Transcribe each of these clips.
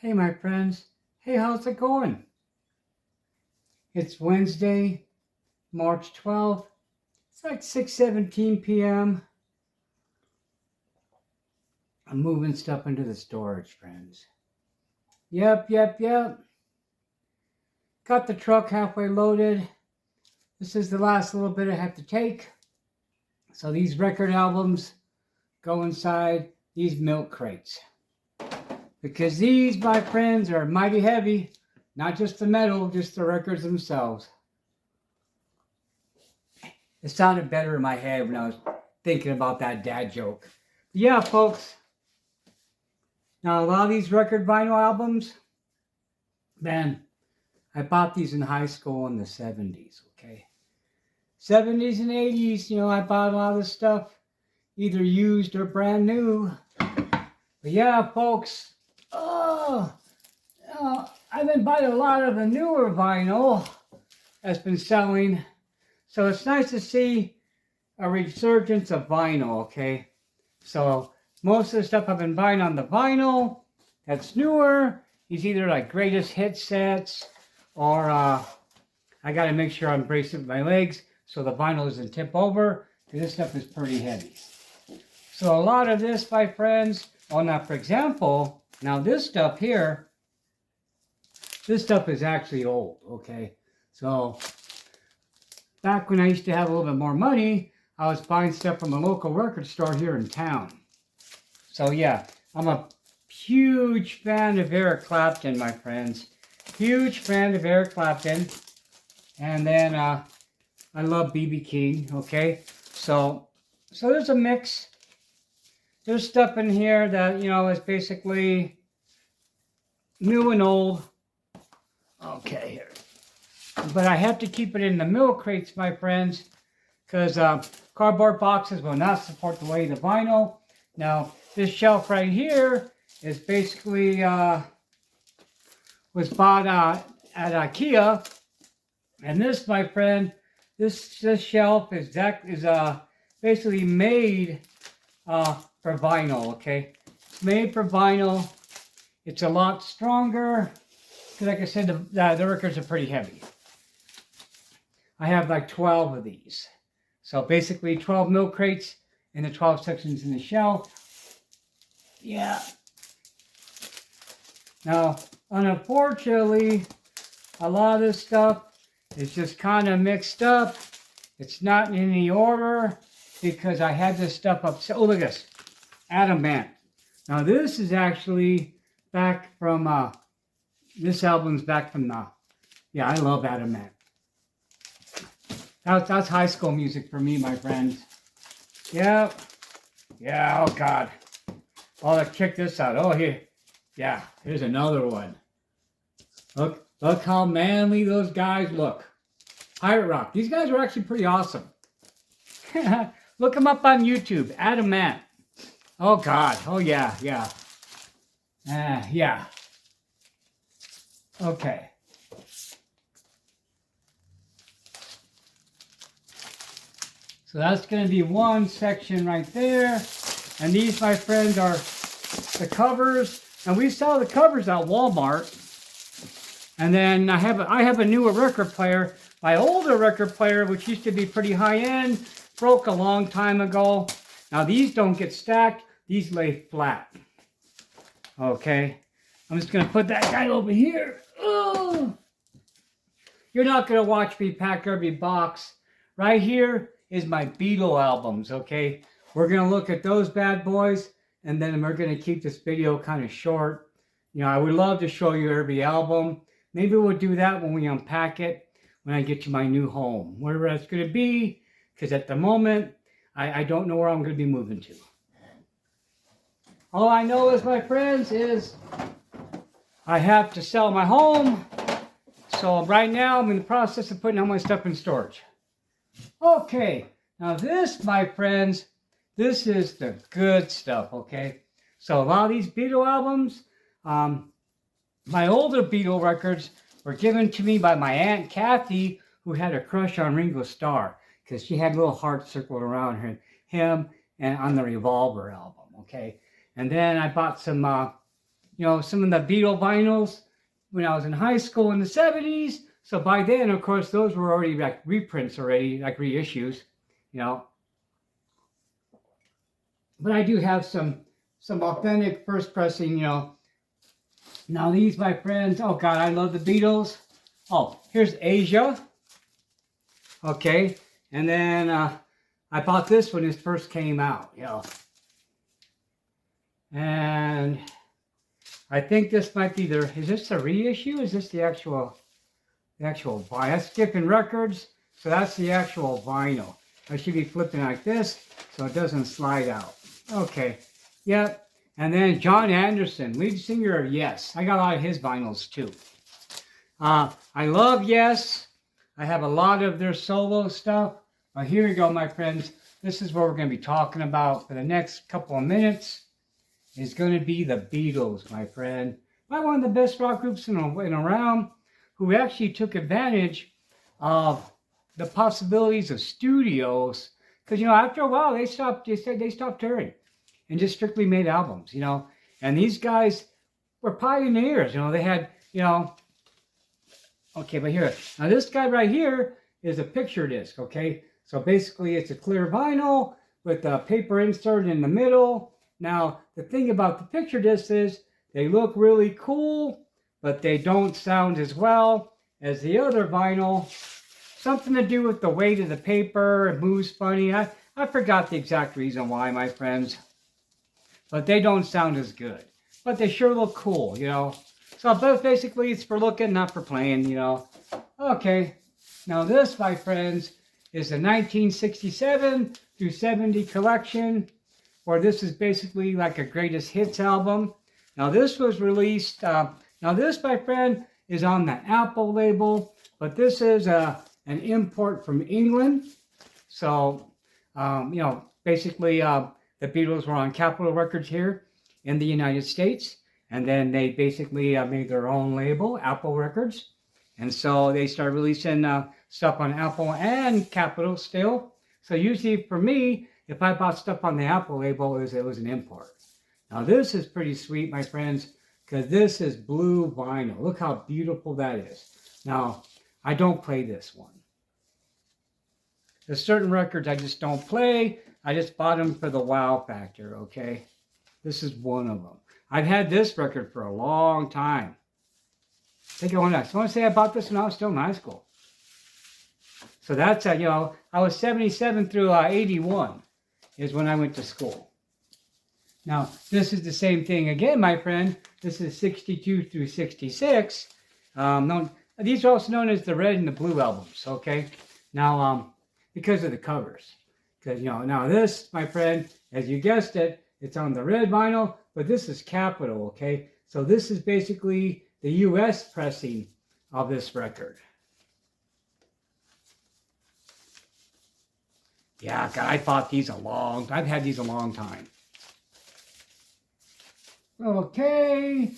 Hey, my friends. Hey, how's it going? It's Wednesday, March 12th. It's like 6:17 p.m. I'm moving stuff into the storage, friends. Yep. Got the truck halfway loaded. This is the last little bit I have to take. So these record albums go inside these milk crates. Because these, my friends, are mighty heavy. Not just the metal, just the records themselves. It sounded better in my head when I was thinking about that dad joke. But yeah, folks. Now, a lot of these record vinyl albums, man, I bought these in high school in the 70s, okay? 70s and 80s, I bought a lot of this stuff, either used or brand new. But yeah, folks, I've been buying a lot of the newer vinyl that's been selling. So it's nice to see a resurgence of vinyl, okay? So most of the stuff I've been buying on the vinyl that's newer is either like greatest hit sets or I got to make sure I'm bracing with my legs so the vinyl doesn't tip over because this stuff is pretty heavy. So a lot of this, my friends, now for example, now this stuff here, this stuff is actually old, okay? So back when I used to have a little bit more money, I was buying stuff from a local record store here in town. So yeah, I'm a huge fan of Eric Clapton, my friends. Huge fan of Eric Clapton. And then I love B.B. King, okay? So there's a mix. There's stuff in here that, is basically new and old. Okay, here. But I have to keep it in the milk crates, my friends, because cardboard boxes will not support the weight of the vinyl. Now, this shelf right here is basically was bought at IKEA, and this, my friend, this shelf is basically made for vinyl. Okay, it's made for vinyl. It's a lot stronger because, like I said, the records are pretty heavy. I have like 12 of these. So basically 12 milk crates in the 12 sections in the shelf. Yeah. Now, unfortunately, a lot of this stuff is just kind of mixed up. It's not in any order because I had this stuff up. Oh, look at this. Adamant. Now, this is actually back from, this album's back from yeah, I love Adamant. That's high school music for me, my friends. Yeah, oh God. Oh, let's check this out. Oh, here. Yeah, here's another one. Look how manly those guys look. Pirate Rock. These guys are actually pretty awesome. Look them up on YouTube. Adamant. Oh, God. Oh, yeah. Yeah. Okay. So that's going to be one section right there. And these, my friends, are the covers. And we sell the covers at Walmart. And then I have a newer record player. My older record player, which used to be pretty high-end, broke a long time ago. Now these don't get stacked. These lay flat. Okay. I'm just going to put that guy over here. Oh! You're not going to watch me pack every box. Right here is my Beatle albums, okay? We're going to look at those bad boys, and then we're going to keep this video kind of short. I would love to show you every album. Maybe we'll do that when we unpack it, when I get to my new home, wherever that's going to be, because at the moment, I don't know where I'm going to be moving to. All I know is, my friends, is I have to sell my home. So right now, I'm in the process of putting all my stuff in storage. Okay, now this, my friends, this is the good stuff, okay? So a lot of these Beatle albums, my older Beatle records were given to me by my Aunt Kathy, who had a crush on Ringo Starr, because she had little hearts circled around him and on the Revolver album, okay? And then I bought some you know, some of the Beatle vinyls when I was in high school in the 70s. So by then, of course, those were already like reprints already, like reissues, you know. But I do have some authentic first pressing, you know. Now these, my friends, oh God, I love the Beatles. Oh, here's Asia. Okay, and then I bought this when it first came out, you know. And I think this might be is this the reissue? Is this the actual vinyl? That's Skipping Records, so that's the actual vinyl. I should be flipping like this so it doesn't slide out. Okay, yep. And then John Anderson, lead singer of Yes. I got a lot of his vinyls too. I love Yes. I have a lot of their solo stuff. Here we go, my friends. This is what we're going to be talking about for the next couple of minutes. It's going to be the Beatles, my friend. One of the best rock groups in around, who actually took advantage of the possibilities of studios. Because, you know, after a while, they stopped touring and just strictly made albums, you know. And these guys were pioneers, you know. They had, you know, okay, but here, now this guy right here is a picture disc, okay? So basically it's a clear vinyl with a paper insert in the middle. Now, the thing about the picture discs is they look really cool, but they don't sound as well as the other vinyl. Something to do with the weight of the paper, it moves funny. I forgot the exact reason why, my friends. But they don't sound as good. But they sure look cool, you know. So basically it's for looking, not for playing, you know. Okay, now this, my friends, is the 1967 through 70 collection, where this is basically like a greatest hits album. Now this was released, now this, my friend, is on the Apple label, but this is an import from England. So, you know, basically the Beatles were on Capitol Records here in the United States. And then they basically made their own label, Apple Records. And so they started releasing stuff on Apple and Capitol still. So usually for me, if I bought stuff on the Apple label, it was an import. Now this is pretty sweet, my friends, because this is blue vinyl. Look how beautiful that is. Now, I don't play this one. There's certain records I just don't play. I just bought them for the wow factor, okay? This is one of them. I've had this record for a long time. I think I want to say I bought this when I was still in high school. So that's, you know, I was 77 through 81 is when I went to school. Now, this is the same thing again, my friend. This is 62 through 66. These are also known as the red and the blue albums, okay? Now, because of the covers. Because, you know, now this, my friend, as you guessed it, it's on the red vinyl, but this is Capitol, okay? So this is basically the U.S. pressing of this record. Yeah, God, I bought these I've had these a long time. Okay,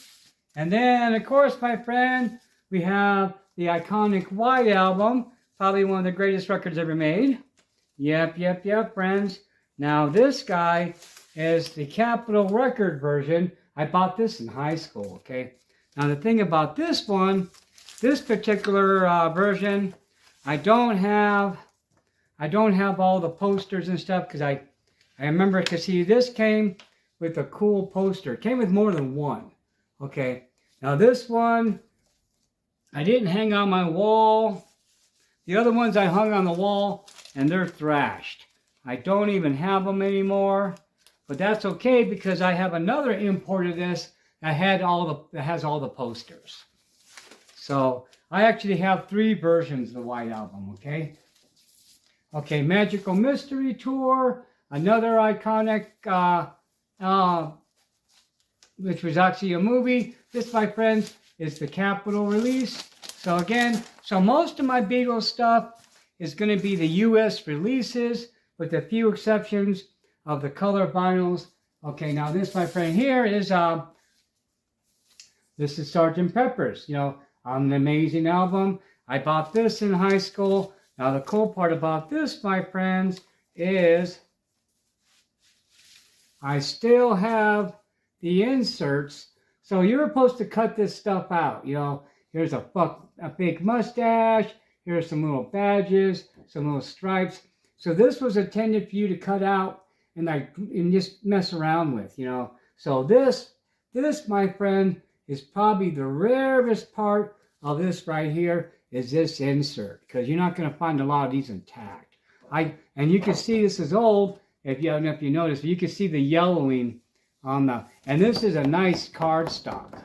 and then, of course, my friend, we have the iconic White Album, probably one of the greatest records ever made. Yep, friends. Now, this guy is the Capitol record version. I bought this in high school, okay? Now, the thing about this one, this particular version, I don't have all the posters and stuff, because I remember, because see, this came with a cool poster. It came with more than one, okay? Now, this one, I didn't hang on my wall. The other ones I hung on the wall, and they're thrashed. I don't even have them anymore. But that's okay, because I have another import of this that has all the posters. So I actually have 3 versions of the White Album, okay? Okay, Magical Mystery Tour, another iconic, which was actually a movie. This, my friends, is the Capitol release. So again, most of my Beatles stuff is going to be the U.S. releases, with a few exceptions of the color vinyls. Okay, now this, my friend, here is this is Sgt. Pepper's. You know, an amazing album. I bought this in high school. Now the cool part about this, my friends, is I still have the inserts. So you're supposed to cut this stuff out. You know, here's a big mustache. Here's some little badges, some little stripes. So this was intended for you to cut out and just mess around with, you know. So this, my friend, is probably the rarest part of this right here is this insert, because you're not going to find a lot of these intact. And you can see this is old. If you notice, you can see the yellowing on the, and this is a nice cardstock.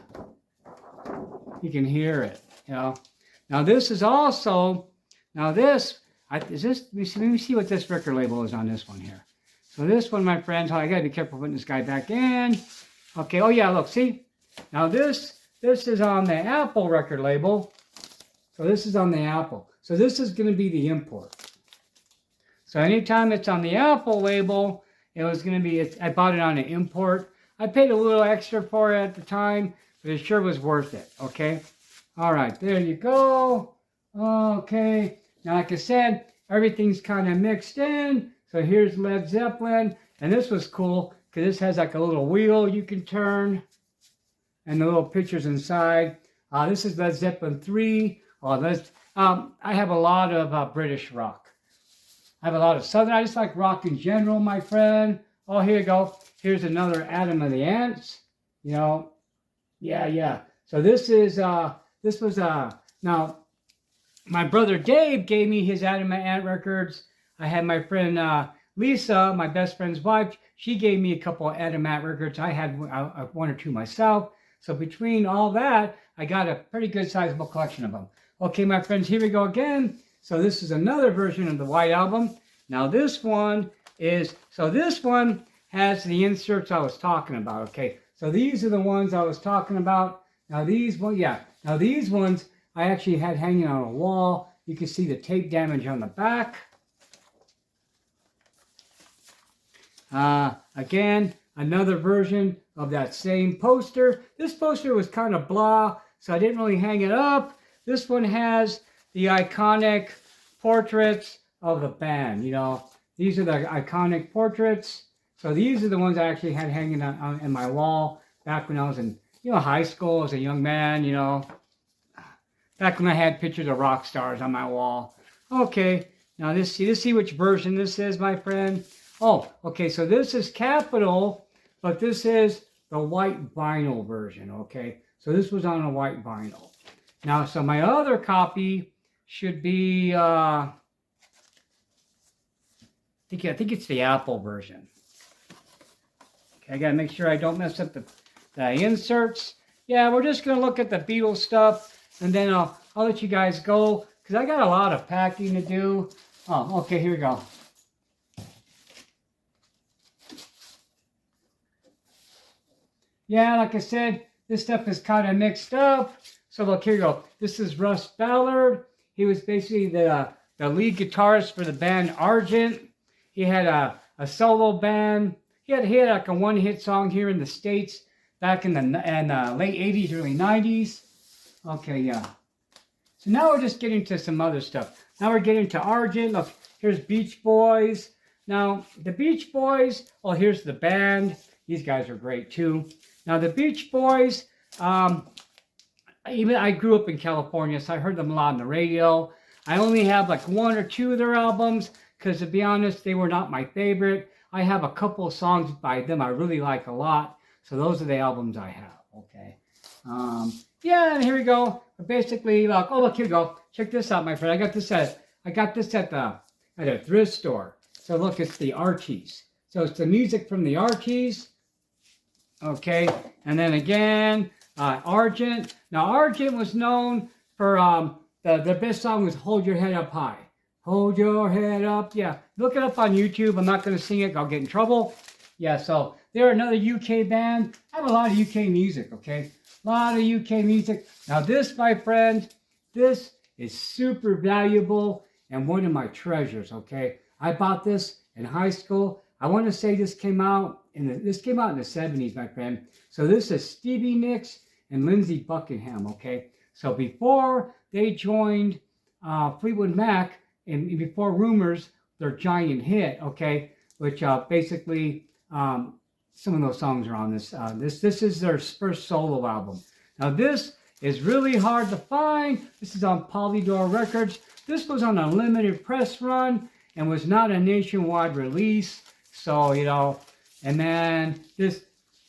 You can hear it, you know. Now this is also, let me see what this record label is on this one here. So this one, my friends, I gotta be careful putting this guy back in. Okay, oh yeah, look, see? Now this is on the Apple record label. So this is on the Apple. So this is gonna be the import. So anytime it's on the Apple label, it was gonna be, I bought it on an import. I paid a little extra for it at the time, but it sure was worth it, okay? All right, there you go. Okay, now like I said, everything's kind of mixed in. So here's Led Zeppelin, and this was cool because this has like a little wheel you can turn, and the little pictures inside. This is Led Zeppelin 3. I have a lot of British rock. I have a lot of Southern. I just like rock in general, my friend. Oh, here you go. Here's another Adam of the Ants. You know, yeah. So this was now my brother Dave gave me his Adam and Ant records. I had my friend Lisa, my best friend's wife. She gave me a couple of Adam and Ant records. I had one or two myself. So between all that, I got a pretty good sizable collection of them. Okay, my friends, here we go again. So this is another version of the White Album. Now this one has the inserts I was talking about. Okay, so these are the ones I was talking about. Now these ones I actually had hanging on a wall. You can see the tape damage on the back. Again, another version of that same poster. This poster was kind of blah, so I didn't really hang it up. This one has the iconic portraits of the band, you know. These are the iconic portraits. So these are the ones I actually had hanging on in my wall back when I was in, high school as a young man, back when I had pictures of rock stars on my wall. Okay, now let's see which version this is, my friend. Oh, okay, so this is Capitol, but this is the white vinyl version, okay? So this was on a white vinyl. Now, so my other copy should be, I think it's the Apple version. Okay, I gotta make sure I don't mess up the inserts. Yeah, we're just gonna look at the Beatles stuff, and then I'll let you guys go, because I got a lot of packing to do. Oh, okay, here we go. Yeah, like I said, this stuff is kind of mixed up. So look, here you go. This is Russ Ballard. He was basically the lead guitarist for the band Argent. He had a solo band. He had like a one-hit song here in the States back in the late 80s, early 90s. Okay, yeah. So now we're just getting to some other stuff. Now we're getting to Argent. Look, here's Beach Boys. Now, the Beach Boys, here's the band. These guys are great too. Now, the Beach Boys, I grew up in California, so I heard them a lot on the radio. I only have like one or two of their albums, because to be honest, they were not my favorite. I have a couple of songs by them I really like a lot, so those are the albums I have, okay? Yeah, and here we go. Basically, look, look, here we go. Check this out, my friend. I got this at a thrift store. So look, it's the Archies. So it's the music from the Archies. Okay, and then again, Argent. Now, Argent was known for, the best song was Hold Your Head Up High. Hold your head up. Yeah, look it up on YouTube. I'm not going to sing it. I'll get in trouble. Yeah, so they're another UK band. I have a lot of UK music, okay? A lot of UK music. Now, this, my friend, this is super valuable and one of my treasures, okay? I bought this in high school. I want to say this came out in the 70s, my friend. So this is Stevie Nicks and Lindsey Buckingham, okay? So before they joined Fleetwood Mac, and before Rumors, their giant hit, okay? Which basically some of those songs are on this. This is their first solo album. Now this is really hard to find. This is on Polydor Records. This was on a limited press run and was not a nationwide release. So, you know, and then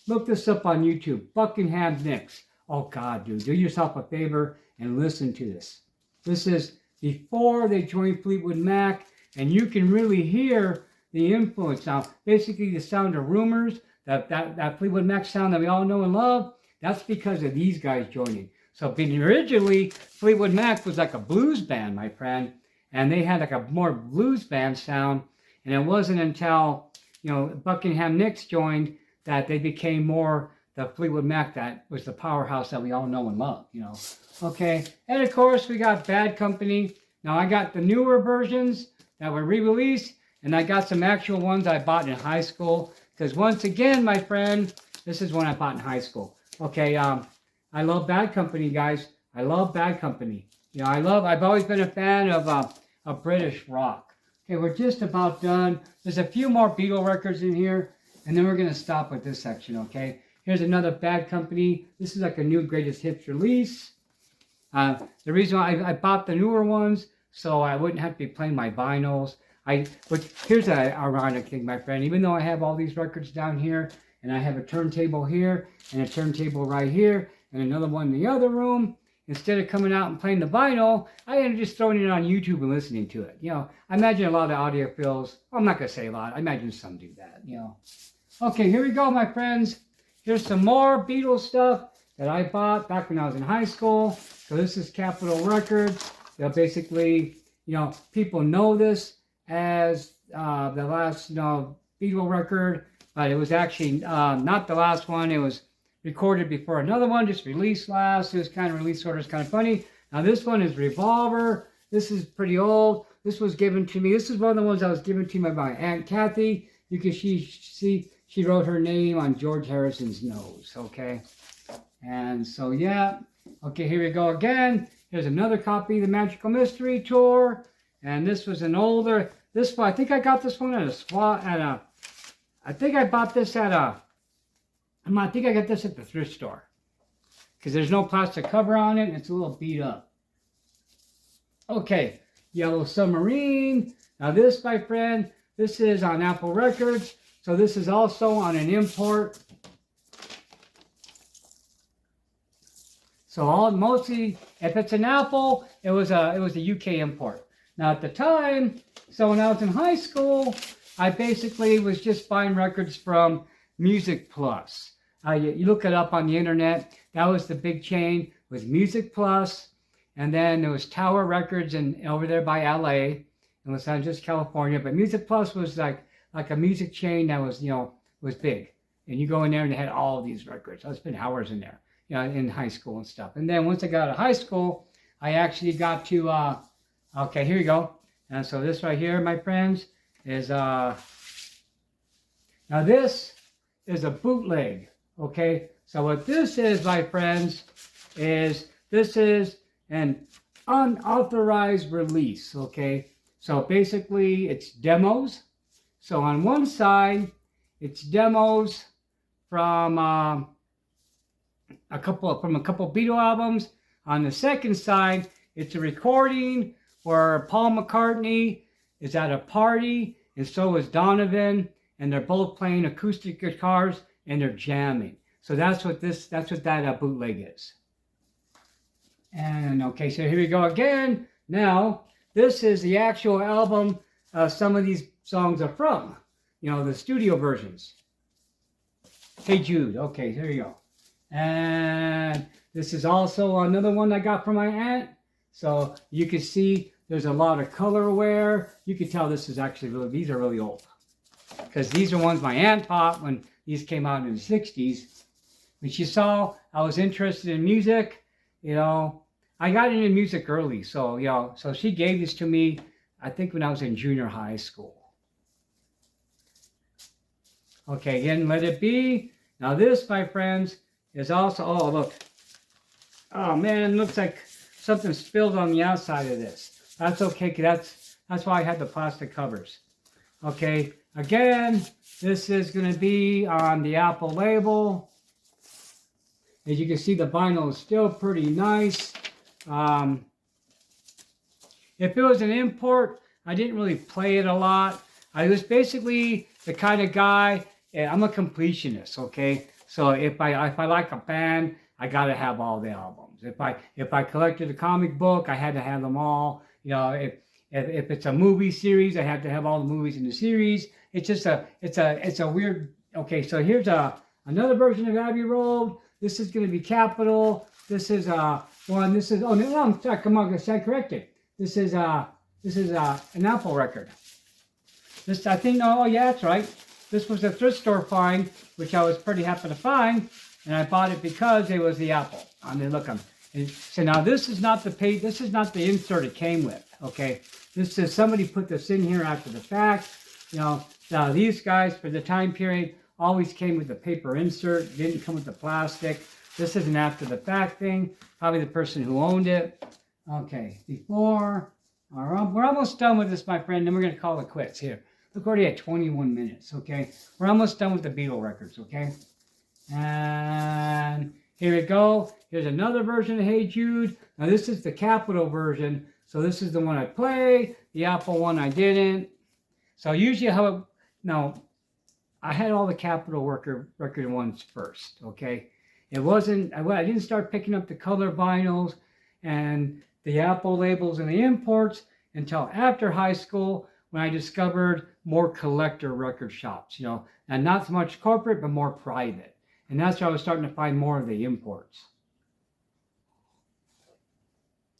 look this up on YouTube. Buckingham Nicks. Oh God, dude, do yourself a favor and listen to this. This is before they joined Fleetwood Mac, and you can really hear the influence. Now, basically the sound of Rumors, that Fleetwood Mac sound that we all know and love, that's because of these guys joining. So originally, Fleetwood Mac was like a blues band, my friend, and they had like a more blues band sound, and it wasn't until, you know, Buckingham Nicks joined that they became more the Fleetwood Mac that was the powerhouse that we all know and love, you know. Okay, and of course we got Bad Company. Now I got the newer versions that were re-released, and I got some actual ones I bought in high school, because once again, my friend, this is one I bought in high school. Okay, I love Bad Company, guys. I love Bad Company. You know, I've always been a fan of British rock. Okay, we're just about done. There's a few more Beatle records in here, and then we're going to stop with this section, okay? Here's another Bad Company. This is like a new greatest hits release. The reason why I bought the newer ones, so I wouldn't have to be playing my vinyls. But here's an ironic thing, my friend. Even though I have all these records down here, and I have a turntable here, and a turntable right here, and another one in the other room, instead of coming out and playing the vinyl, I ended up just throwing it on YouTube and listening to it. You know, I imagine a lot of audiophiles, well, I'm not going to say a lot, I imagine some do that, you know. Okay, here we go, my friends. Here's some more Beatles stuff that I bought back when I was in high school. So this is Capitol Records. You know, basically, you know, people know this as the last, you know, Beatle record, but it was actually not the last one. It was recorded before another one, just released last. It was kind of release order, is kind of funny. Now this one is Revolver. This is pretty old. This was given to me. This is one of the ones that was given to me by my Aunt Kathy. You can see she wrote her name on George Harrison's nose, okay? And so, yeah. Okay, here we go again. Here's another copy of the Magical Mystery Tour. And this was an older, this one, I think I got this one I think I bought this I think I got this at the thrift store. Because there's no plastic cover on it, and it's a little beat up. Okay, Yellow Submarine. Now this, my friend, this is on Apple Records. So this is also on an import. So mostly, if it's an Apple, it was a UK import. Now at the time, so when I was in high school, I basically was just buying records from Music Plus. You look it up on the internet. That was the big chain, was Music Plus, and then there was Tower Records over there by LA in Los Angeles, California. But Music Plus was like a music chain that was, you know, was big. And you go in there and they had all of these records. I spent hours in there, you know, in high school and stuff. And then once I got out of high school, I actually got to, okay, here you go. And so this right here, my friends, is, now this is a bootleg, okay? So what this is, my friends, is this is an unauthorized release, okay? So basically, it's demos. So on one side, it's demos from a couple Beatle albums. On the second side, it's a recording where Paul McCartney is at a party, and so is Donovan, and they're both playing acoustic guitars and they're jamming. So that's what that bootleg is. And okay, so here we go again. Now, this is the actual album some of these songs are from. You know, the studio versions. Hey Jude. Okay, here you go. And this is also another one I got from my aunt. So you can see there's a lot of color wear. You can tell this is actually these are really old. Because these are ones my aunt bought when these came out in the 60s. When she saw I was interested in music, you know, I got into music early. So, you know, so she gave this to me, I think when I was in junior high school. Okay, again, Let It Be. Now this, my friends, is also, oh, look. Oh, man, looks like something spilled on the outside of this. That's okay, because that's why I had the plastic covers. Okay, again, This is going to be on the Apple label. As you can see, the vinyl is still pretty nice. If it was an import, I didn't really play it a lot. I was basically the kind of guy, I'm a completionist, okay? So if I like a band, I gotta have all the albums. If I collected a comic book, I had to have them all. You know, if it's a movie series, I have to have all the movies in the series. It's just it's a weird. Okay, so here's another version of Abbey Road. This is going to be Capitol. This is one. This is, oh no, I'm sorry, come on, I stand corrected. This is an Apple record. This, I think, oh yeah, that's right. This was a thrift store find, which I was pretty happy to find, and I bought it because it was the Apple. I mean, look, so now this is not the page. This is not the insert it came with. Okay, this is, somebody put this in here after the fact. You know, now these guys for the time period always came with the paper insert. Didn't come with the plastic. This is an after the fact thing. Probably the person who owned it. Okay, before. All right, we're almost done with this, my friend. Then we're going to call it quits here. Look, already at 21 minutes, okay? We're almost done with the Beatle records, okay? And here we go. Here's another version of Hey Jude. Now, this is the Capitol version. So this is the one I play. The Apple one I didn't. So usually how it... Now, I had all the Capitol record ones first, okay? It wasn't... I didn't start picking up the color vinyls and the Apple labels and the imports until after high school, when I discovered more collector record shops, you know, and not so much corporate, but more private. And that's where I was starting to find more of the imports.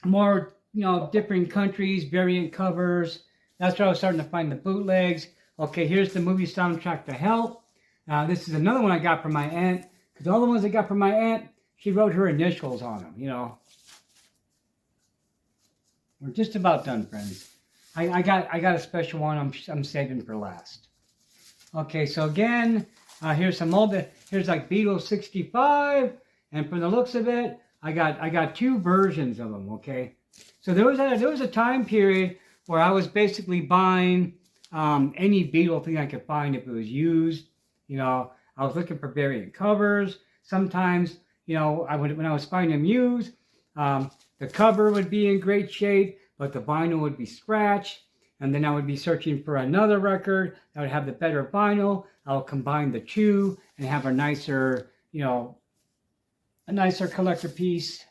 More, you know, different countries, variant covers. That's where I was starting to find the bootlegs. Okay, here's the movie soundtrack to Help. This is another one I got from my aunt, because all the ones I got from my aunt, she wrote her initials on them, you know. We're just about done, friends. I got a special one I'm saving for last. Okay, so again, here's some old, here's like Beatles 65, and from the looks of it, I got two versions of them. Okay, so there was a time period where I was basically buying any Beatle thing I could find if it was used. You know, I was looking for variant covers. Sometimes, you know, when I was finding them used, the cover would be in great shape, but the vinyl would be scratched. And then I would be searching for another record that would have the better vinyl. I'll combine the two and have a nicer, you know, a nicer collector piece.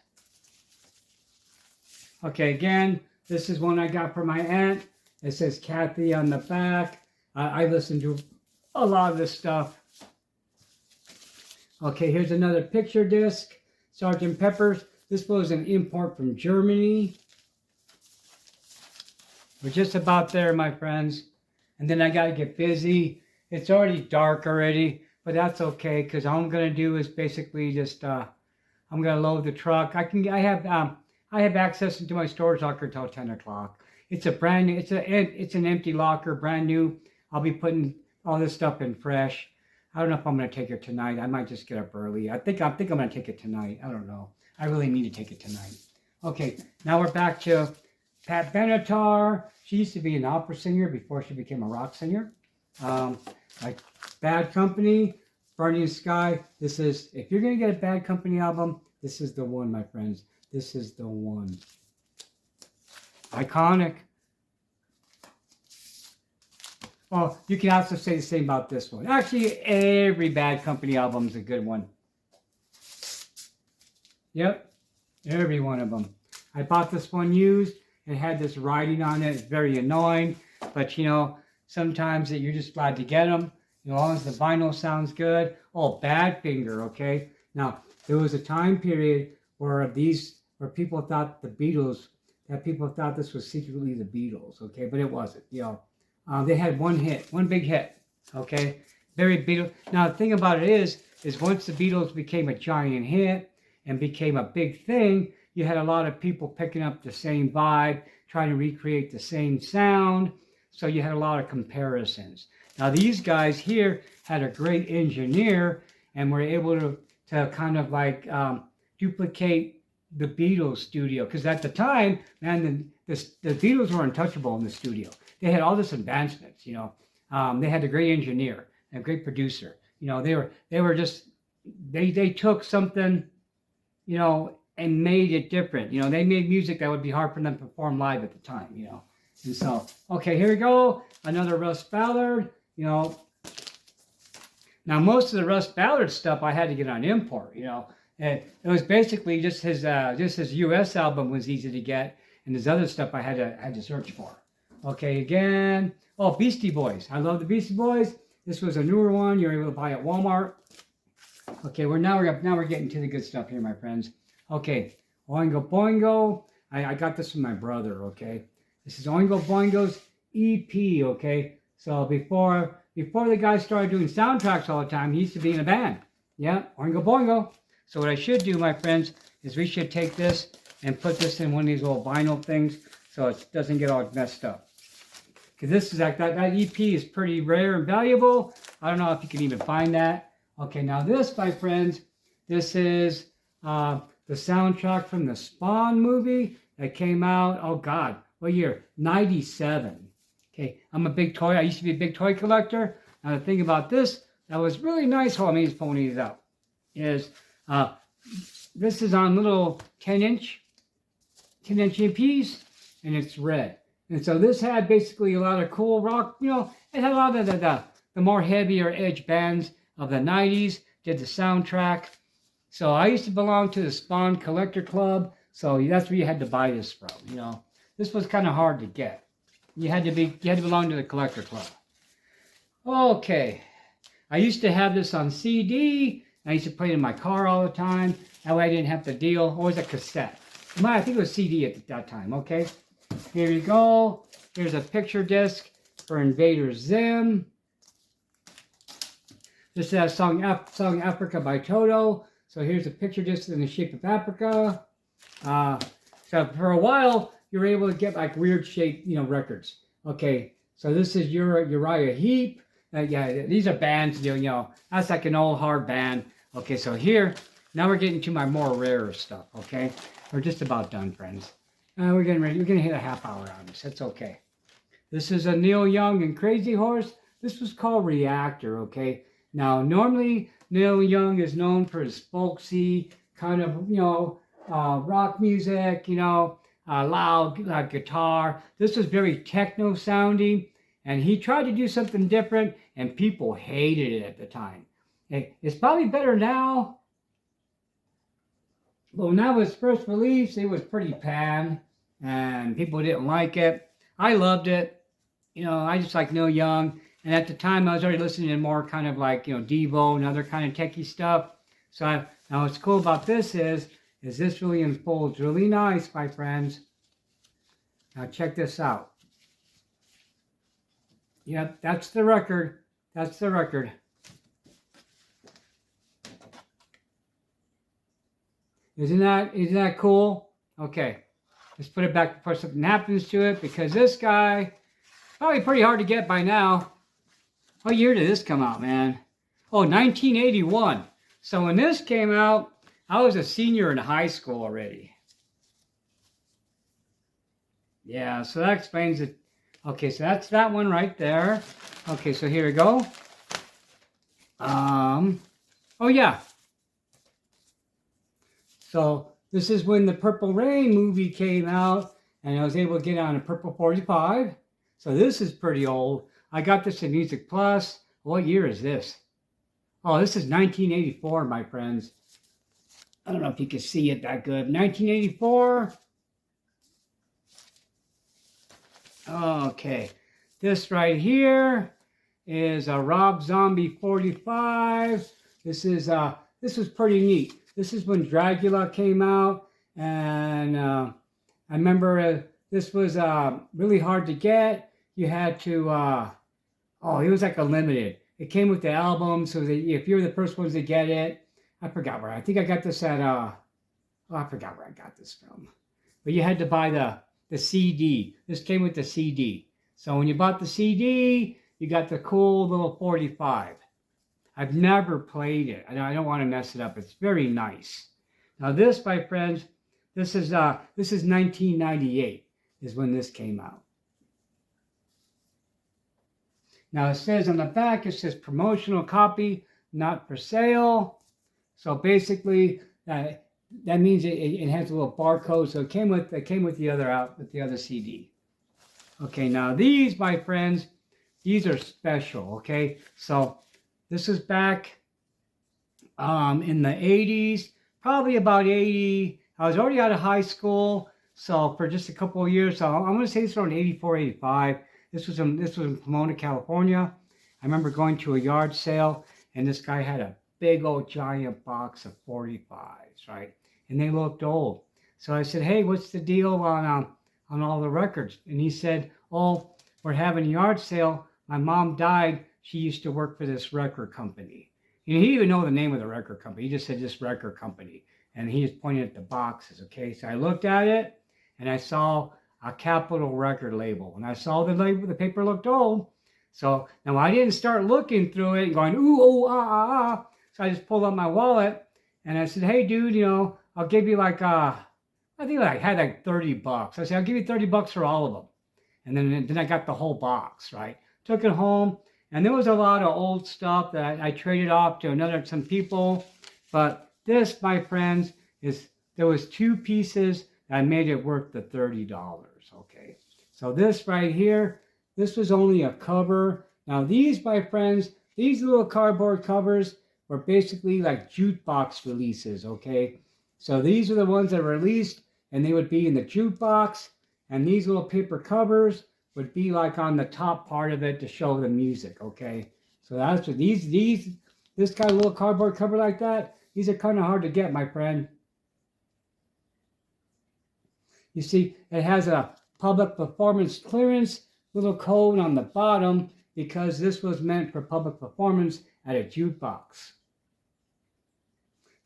Okay, again, this is one I got from my aunt. It says Kathy on the back. I listen to a lot of this stuff. Okay, here's another picture disc. Sgt. Pepper's. This was an import from Germany. We're just about there, my friends. And then I got to get busy. It's already dark already, but that's okay, because all I'm going to do is basically just, I'm going to load the truck. I have access into my storage locker until 10 o'clock. It's a brand new, it's an empty locker, brand new. I'll be putting all this stuff in fresh. I don't know if I'm going to take it tonight. I might just get up early. I think I'm going to take it tonight. I don't know. I really need to take it tonight. Okay, now we're back to Pat Benatar. She used to be an opera singer before she became a rock singer. Like Bad Company, Burning Sky. This is, if you're going to get a Bad Company album, this is the one, my friends. This is the one. Iconic. Well, you can also say the same about this one. Actually, every Bad Company album is a good one. Yep, every one of them. I bought this one used. It had this writing on it. It's very annoying. But, you know, sometimes you're just glad to get them. You know, as long as the vinyl sounds good. Oh, Badfinger, okay? Now, there was a time period where people thought the Beatles, that people thought this was secretly the Beatles, okay? But it wasn't, you know. They had one big hit, okay? Very Beatles. Now, the thing about it is once the Beatles became a giant hit and became a big thing, you had a lot of people picking up the same vibe, trying to recreate the same sound. So you had a lot of comparisons. Now, these guys here had a great engineer and were able to kind of like duplicate the Beatles studio. Because at the time, man, the Beatles were untouchable in the studio. They had all this advancements, you know. They had a great engineer. and a great producer. You know, they were just they took something, you know, and made it different. You know, they made music that would be hard for them to perform live at the time, you know. And so, okay, here we go. Another Russ Ballard, you know. Now, most of the Russ Ballard stuff I had to get on import, you know. And it was basically just his U.S. album was easy to get, and his other stuff I had to search for. Okay, again. Oh, Beastie Boys. I love the Beastie Boys. This was a newer one. You're able to buy at Walmart. Okay, now we're getting to the good stuff here, my friends. Okay, Oingo Boingo. I got this from my brother. Okay, this is Oingo Boingo's EP. Okay, so before the guy started doing soundtracks all the time, he used to be in a band. Yeah, Oingo Boingo. So what I should do, my friends, is we should take this and put this in one of these little vinyl things so it doesn't get all messed up. Because this is that EP is pretty rare and valuable. I don't know if you can even find that. Okay, now this, my friends, this is the soundtrack from the Spawn movie that came out, oh God, what year? 97. Okay, I used to be a big toy collector. Now the thing about this, that was really nice, hold on, let me just pull these out, is this is on little 10-inch EPs, and it's red. And so this had basically a lot of cool rock, you know, it had a lot of the more heavier edge bands of the 90s, did the soundtrack. So I used to belong to the Spawn Collector Club, so that's where you had to buy this from, you know. This was kind of hard to get. You had to belong to the Collector Club. Okay. I used to have this on CD. I used to play it in my car all the time. That way I didn't have to deal. Or was it cassette? I think it was CD at that time, okay? Here you go. Here's a picture disc for Invader Zim. This is a song Africa by Toto. So here's a picture disc in the shape of Africa. So for a while, you were able to get like weird shaped, you know, records. Okay, so this is Uriah Heep. Yeah, these are bands, you know, that's like an old hard band. Okay, so here, now we're getting to my more rarer stuff, okay? We're just about done, friends. We're getting ready. We're going to hit a half hour on this. That's okay. This is a Neil Young and Crazy Horse. This was called Reactor, okay? Now, normally, Neil Young is known for his folksy kind of, you know, rock music, you know, loud guitar. This was very techno sounding, and he tried to do something different, and people hated it at the time. It's probably better now. But when that was first released, it was pretty pan, and people didn't like it. I loved it. You know, I just like Neil Young. And at the time, I was already listening to more kind of like, you know, Devo and other kind of techie stuff. So now what's cool about this is this really unfolds really nice, my friends. Now check this out. Yep, that's the record. That's the record. Isn't that cool? Okay, let's put it back before something happens to it, because this guy, probably pretty hard to get by now. What year did this come out, man? Oh, 1981. So when this came out, I was a senior in high school already. Yeah, so that explains it. Okay, so that's that one right there. Okay, so here we go. Oh yeah. So this is when the Purple Rain movie came out, and I was able to get on a Purple 45. So this is pretty old. I got this in Music Plus. What year is this? Oh, this is 1984, my friends. I don't know if you can see it that good. 1984. Okay. This right here is a Rob Zombie 45. This was pretty neat. This is when Dracula came out, and I remember this was really hard to get. You had to, it was like a limited. It came with the album, so that if you're the first ones to get it, I forgot where. I think I got this at, I forgot where I got this from. But you had to buy the CD. This came with the CD. So when you bought the CD, you got the cool little 45. I've never played it. I don't want to mess it up. It's very nice. Now this, my friends, this is 1998 is when this came out. Now it says on the back, it says promotional copy, not for sale. So basically, that means it has a little barcode. So it came with the other CD. Okay, now these, my friends, these are special. Okay, so this is back in the 80s, probably about 80. I was already out of high school, so for just a couple of years. So I'm going to say it's around 84, 85. This was in Pomona, California. I remember going to a yard sale, and this guy had a big old giant box of 45s, right? And they looked old. So I said, "Hey, what's the deal on all the records?" And he said, "Oh, we're having a yard sale. My mom died. She used to work for this record company." And he didn't even know the name of the record company. He just said this record company. And he was pointing at the boxes, okay? So I looked at it, and I saw a Capitol record label. And I saw the label, the paper looked old. So now I didn't start looking through it and going, ooh, oh, ah. So I just pulled up my wallet, and I said, "Hey, dude, I'll give you like, I think I had like $30. I said, "I'll give you $30 for all of them." And then I got the whole box, right? Took it home, and there was a lot of old stuff that I traded off to some people. But this, my friends, there was two pieces that made it worth the $30. Okay, so this right here, this was only a cover. Now these, my friends, these little cardboard covers were basically like jukebox releases. Okay, so these are the ones that were released, and they would be in the jukebox, and these little paper covers would be like on the top part of it to show the music. Okay, so that's what this kind of little cardboard cover like that, these are kind of hard to get, my friend. You see, it has a public performance clearance little code on the bottom because this was meant for public performance at a jukebox.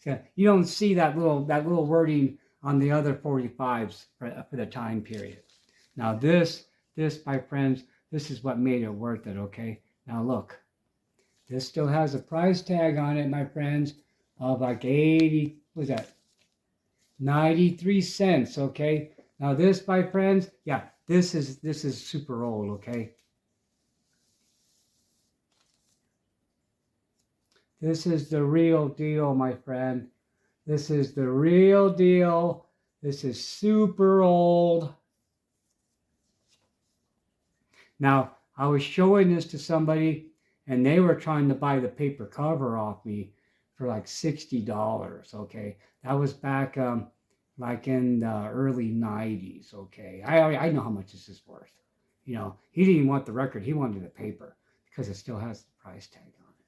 So you don't see that little wording on the other 45s for the time period. Now this, my friends, this is what made it worth it, okay? Now look, this still has a price tag on it, my friends, of like 80, what was that? 93 cents, okay? Now this, my friends, yeah, this is super old, okay? This is the real deal, my friend. This is the real deal. This is super old. Now, I was showing this to somebody, and they were trying to buy the paper cover off me for like $60, okay? That was back like in the early 90s, okay? I know how much this is worth. He didn't even want the record. He wanted the paper because it still has the price tag on it.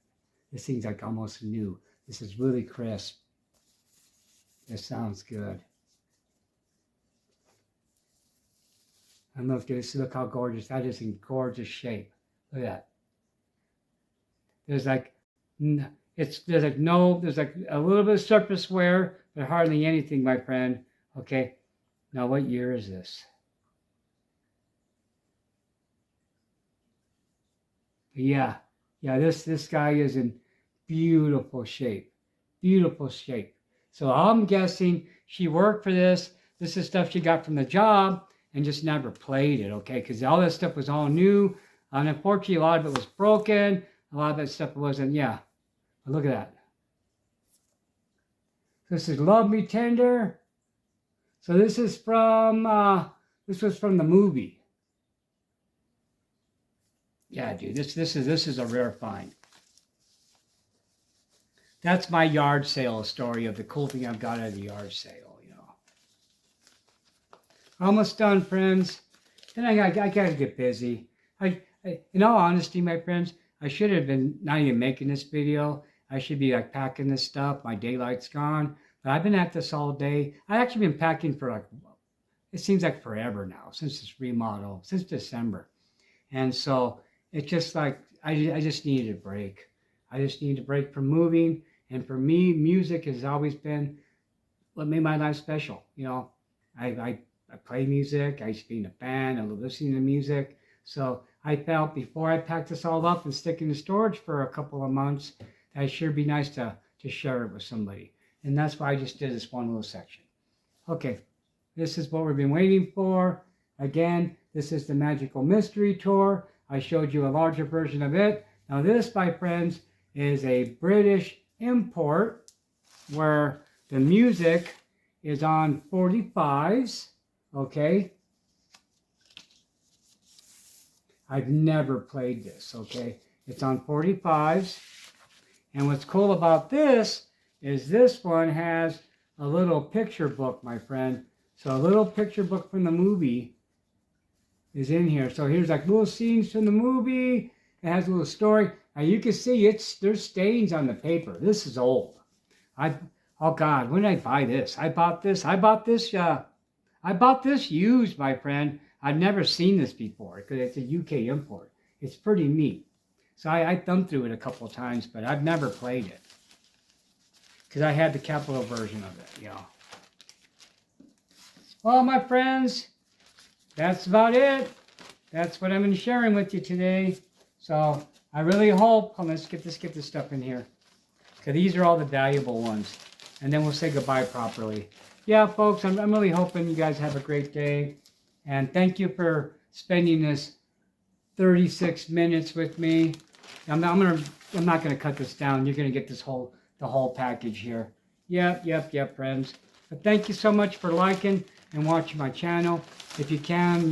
This thing's like almost new. This is really crisp. This sounds good. And look how gorgeous. That is in gorgeous shape. Look at that. There's like a little bit of surface wear, but hardly anything, my friend. Okay. Now what year is this? Yeah. This guy is in beautiful shape. Beautiful shape. So I'm guessing she worked for this. This is stuff she got from the job and just never played it, okay? Because all this stuff was all new. And unfortunately, a lot of it was broken. A lot of that stuff wasn't, yeah. But look at that. This is Love Me Tender. So this is from, this was from the movie. Yeah, dude, this is a rare find. That's my yard sale story of the cool thing I've got at the yard sale, Almost done, friends. Then I gotta get busy. In all honesty, my friends, I should have been not even making this video. I should be like packing this stuff. My daylight's gone. But I've been at this all day. I've actually been packing for like, it seems like forever now, since this remodel, since December. And so it's just like, I just needed a break. I just needed a break from moving. And for me, music has always been what made my life special. I play music. I used to be in a band. I love listening to music. So I felt before I packed this all up and stick it in storage for a couple of months, that it sure be nice to share it with somebody. And that's why I just did this one little section. Okay, this is what we've been waiting for. Again, this is the Magical Mystery Tour. I showed you a larger version of it. Now this, my friends, is a British import where the music is on 45s, okay? I've never played this, okay? It's on 45s. And what's cool about this is this one has a little picture book, my friend. So a little picture book from the movie is in here. So here's like little scenes from the movie. It has a little story. Now you can see there's stains on the paper. This is old. Oh God, when did I buy this? I bought this used, my friend. I've never seen this before because it's a UK import. It's pretty neat. So I thumbed through it a couple of times, but I've never played it because I had the capital version of it, you know. Well, my friends, that's about it. That's what I'm going to be sharing with you today. So I really hope, let's get this stuff in here, because these are all the valuable ones. And then we'll say goodbye properly. Yeah, folks, I'm really hoping you guys have a great day. And thank you for spending this 36 minutes with me. I'm not gonna cut this down. You're gonna get the whole package here. Yep, friends. But thank you so much for liking and watching my channel. If you can,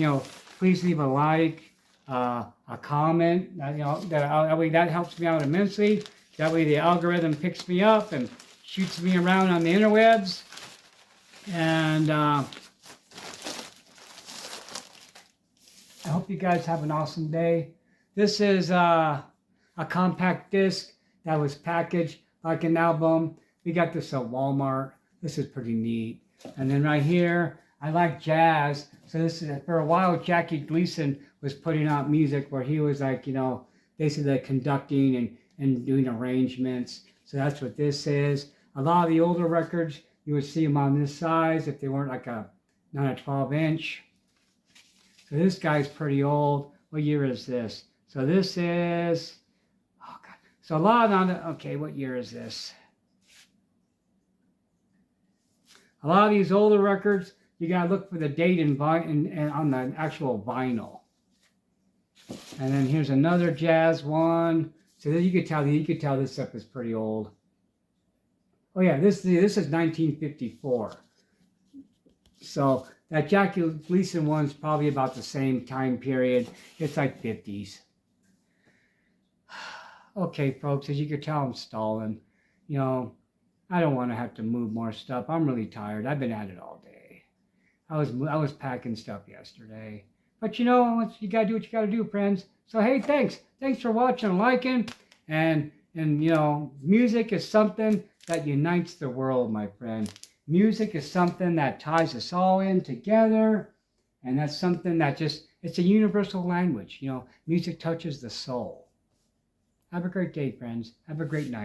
please leave a like, a comment. That helps me out immensely. That way the algorithm picks me up and shoots me around on the interwebs. And I hope you guys have an awesome day. This is a compact disc that was packaged like an album. We got this at Walmart. This is pretty neat. And then right here, I like jazz. So this is, for a while, Jackie Gleason was putting out music where he was like, basically conducting and doing arrangements. So that's what this is. A lot of the older records, you would see them on this size if they weren't like not a 12-inch. So this guy's pretty old. What year is this? So this is, oh God. So a lot on the, okay, what year is this? A lot of these older records, you gotta look for the date and on the actual vinyl. And then here's another jazz one. So you could tell this stuff is pretty old. Oh yeah, this is 1954. So that Jackie Gleason one's probably about the same time period. It's like 50s. Okay, folks, as you can tell, I'm stalling. I don't want to have to move more stuff. I'm really tired. I've been at it all day. I was packing stuff yesterday. But you gotta do what you gotta do, friends. So hey, thanks for watching and liking. And music is something that unites the world, my friend. Music is something that ties us all in together, and that's something that it's a universal language. Music touches the soul. Have a great day, friends. Have a great night.